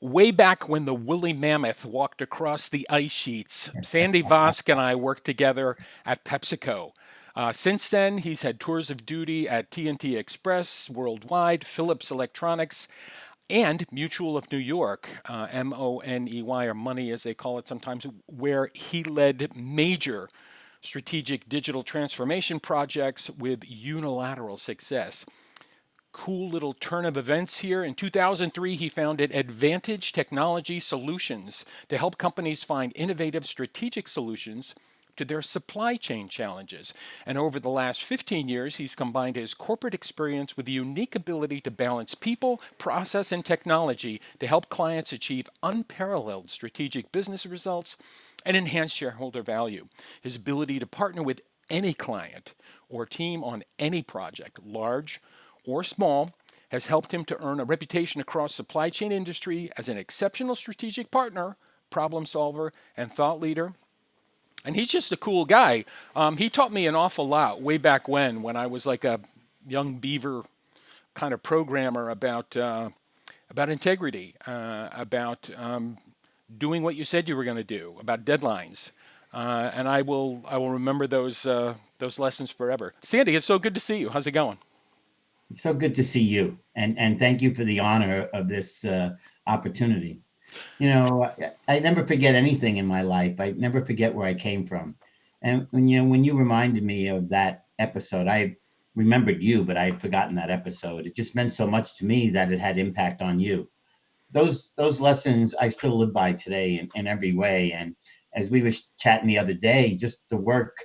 Way back when the woolly mammoth walked across the ice sheets, Sandy Vosk and I worked together at PepsiCo. Since then, he's had tours of duty at TNT Express Worldwide, Philips Electronics, and Mutual of New York, MONEY, or money as they call it sometimes, where he led major strategic digital transformation projects with unilateral success. Cool little turn of events here. In 2003, he founded Advantage Technology Solutions to help companies find innovative strategic solutions to their supply chain challenges. And over the last 15 years, he's combined his corporate experience with the unique ability to balance people, process, and technology to help clients achieve unparalleled strategic business results and enhance shareholder value. His ability to partner with any client or team on any project, large or small, has helped him to earn a reputation across supply chain industry as an exceptional strategic partner, problem solver, and thought leader. And he's just a cool guy. He taught me an awful lot way back when I was like a young beaver kind of programmer about integrity, about doing what you said you were going to do, about deadlines. And I will remember those lessons forever. Sandy, it's so good to see you. How's it going? It's so good to see you, and thank you for the honor of this opportunity. I never forget anything in my life. I never forget where I came from. And when you reminded me of that episode, I remembered you, but I had forgotten that episode. It just meant so much to me that it had impact on you. Those lessons I still live by today in every way. And as we were chatting the other day, just the work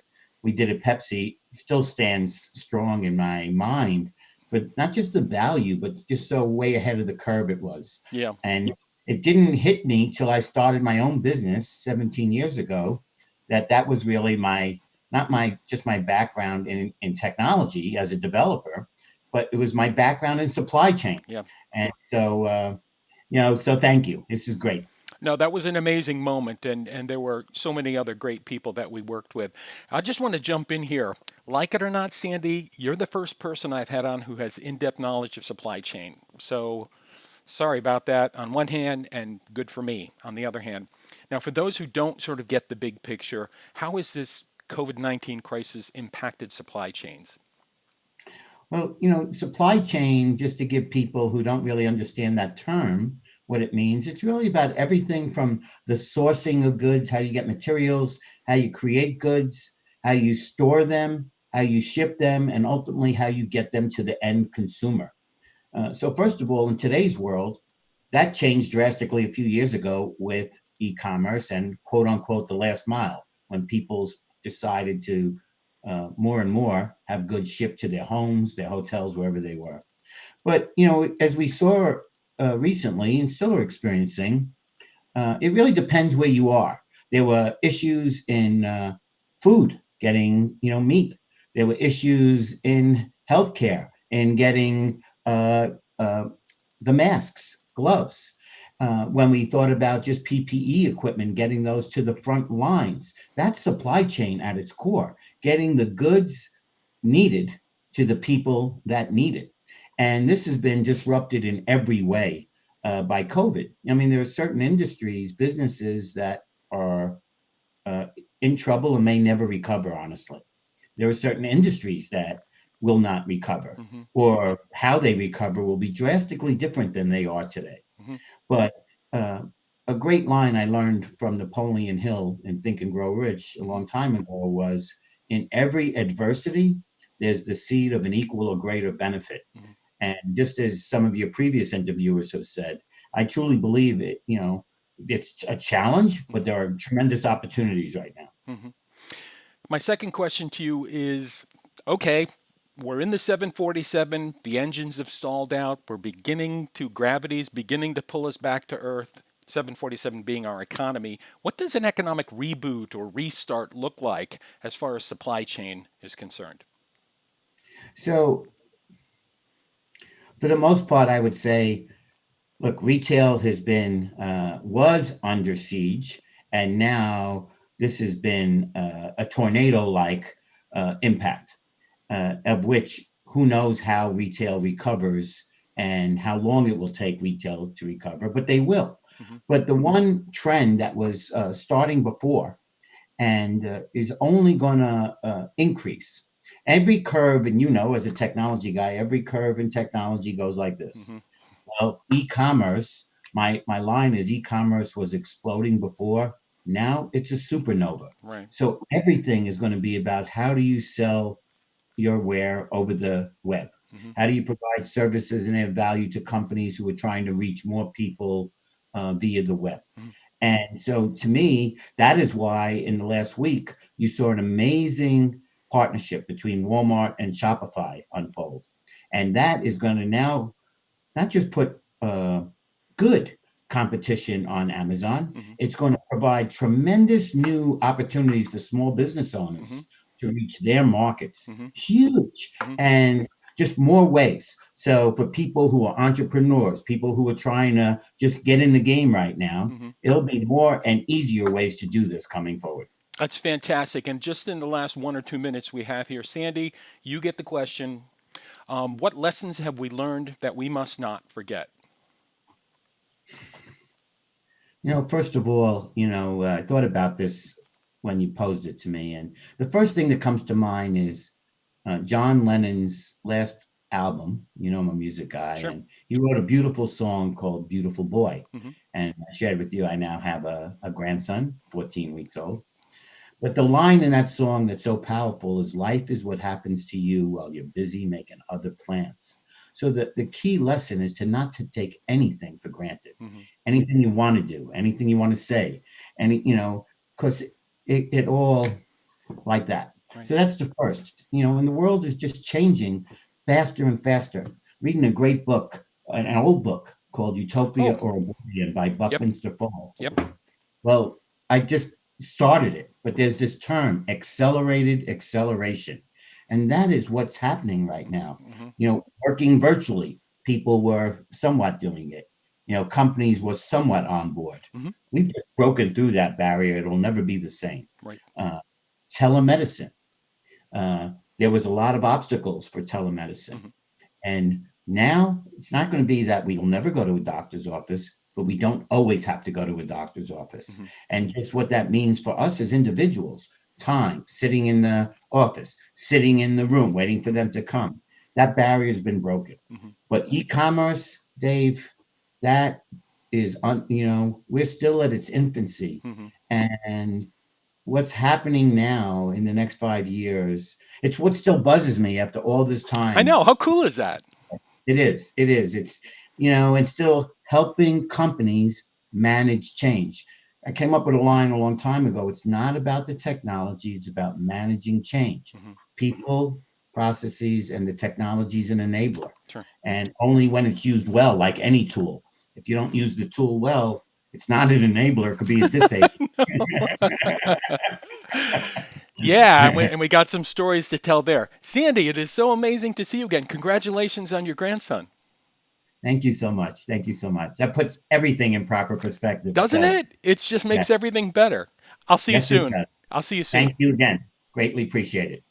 we did at Pepsi still stands strong in my mind. But not just the value, but just so way ahead of the curve it was. Yeah. And it didn't hit me till I started my own business 17 years ago that was really my not my just my background in technology as a developer, but it was my background in supply chain. Yeah. And so thank you. This is great. No, that was an amazing moment, and there were so many other great people that we worked with. I just want to jump in here. Like it or not, Sandy, you're the first person I've had on who has in depth knowledge of supply chain. So sorry about that on one hand, and good for me on the other hand. Now, for those who don't sort of get the big picture, how has this COVID-19 crisis impacted supply chains? Well, supply chain, just to give people who don't really understand that term, what it means, it's really about everything from the sourcing of goods, how you get materials, how you create goods, how you store them, how you ship them, and ultimately how you get them to the end consumer. So, first of all, in today's world, that changed drastically a few years ago with e commerce and quote unquote the last mile when people decided to more and more have goods shipped to their homes, their hotels, wherever they were. But, as we saw recently and still are experiencing, it really depends where you are. There were issues in food, getting, meat. There were issues in healthcare, in getting the masks, gloves. When we thought about just PPE equipment, getting those to the front lines, that's supply chain at its core, getting the goods needed to the people that need it. And this has been disrupted in every way by COVID. I mean, there are certain industries, businesses that are uh, in trouble and may never recover, honestly. There are certain industries that will not recover, Hmm. or how they recover will be drastically different than they are today. Hmm. But uh, a great line I learned from Napoleon Hill in Think and Grow Rich a Hmm. long time ago was, in every adversity, there's the seed of an equal or greater benefit. Hmm. And just as some of your previous interviewers have said, I truly believe it, it's a challenge, but Hmm. there are tremendous opportunities right now. Hmm. My second question to you is, okay, we're in the 747, the engines have stalled out, gravity's beginning to pull us back to Earth, 747 being our economy. What does an economic reboot or restart look like as far as supply chain is concerned? So, for the most part, I would say, look, retail was under siege, and now this has been a tornado-like impact, of which who knows how retail recovers and how long it will take retail to recover, but they will. Hmm. But the one trend that was starting before and is only going to increase. Every curve, and as a technology guy, every curve in technology goes like this. Hmm. Well, e-commerce, my line is e-commerce was exploding before. Now it's a supernova. Right. So everything is going to be about how do you sell your ware over the web? Hmm. How do you provide services and add value to companies who are trying to reach more people via the web? Hmm. And so to me, that is why in the last week, you saw an amazing partnership between Walmart and Shopify unfold. And that is going to now not just put good competition on Amazon, Hmm. it's going to provide tremendous new opportunities for small business Hmm. owners to reach their markets. Hmm. Huge. Hmm. And just more ways. So for people who are entrepreneurs, people who are trying to just get in the game right now, Hmm. it'll be more and easier ways to do this coming forward. That's fantastic. And just in the last 1 or 2 minutes we have here, Sandy, you get the question. What lessons have we learned that we must not forget? First of all, I thought about this when you posed it to me. And the first thing that comes to mind is John Lennon's last album. I'm a music guy, Sure. and he wrote a beautiful song called Beautiful Boy. Hmm. And I shared with you, I now have a grandson, 14 weeks old. But the line in that song that's so powerful is life is what happens to you while you're busy making other plans. So the key lesson is to not to take anything for granted. Hmm. Anything you want to do, anything you want to say, because it all like that. Right. So that's the first, and the world is just changing faster and faster. Reading a great book, an old book called Utopia Oh, or Oblivion by yep. Buckminster Fuller. Yep. Well, I just started it, but there's this term, accelerated acceleration. And that is what's happening right now. Hmm. Working virtually, people were somewhat doing it. Companies were somewhat on board. Hmm. We've just broken through that barrier. It'll never be the same. Right. Uh, Telemedicine. There was a lot of obstacles for telemedicine. Hmm. And now it's not going to be that we will never go to a doctor's office, but we don't always have to go to a doctor's office. Hmm. And just what that means for us as individuals, time, sitting in the office, sitting in the room, waiting for them to come. That barrier has been broken. Hmm. But e-commerce, Dave, that is, we're still at its infancy. Hmm. And what's happening now in the next 5 years, it's what still buzzes me after all this I time. know. How cool is that? It is. It is. It's, and still helping companies manage change. I came up with a line a long time ago. It's not about the technology, it's about managing change. Hmm. People, processes, and the technology is an enabler. Sure. And only when it's used well, like any tool. If you don't use the tool well, it's not an enabler, it could be a disabler. Yeah, and we got some stories to tell there. Sandy, it is so amazing to see you again. Congratulations on your grandson. Thank you so much. Thank you so much. That puts everything in proper perspective. Doesn't So, it? It just yeah, makes everything better. I'll see you yes, it soon. does. I'll see you soon. Thank you again. Greatly appreciate it.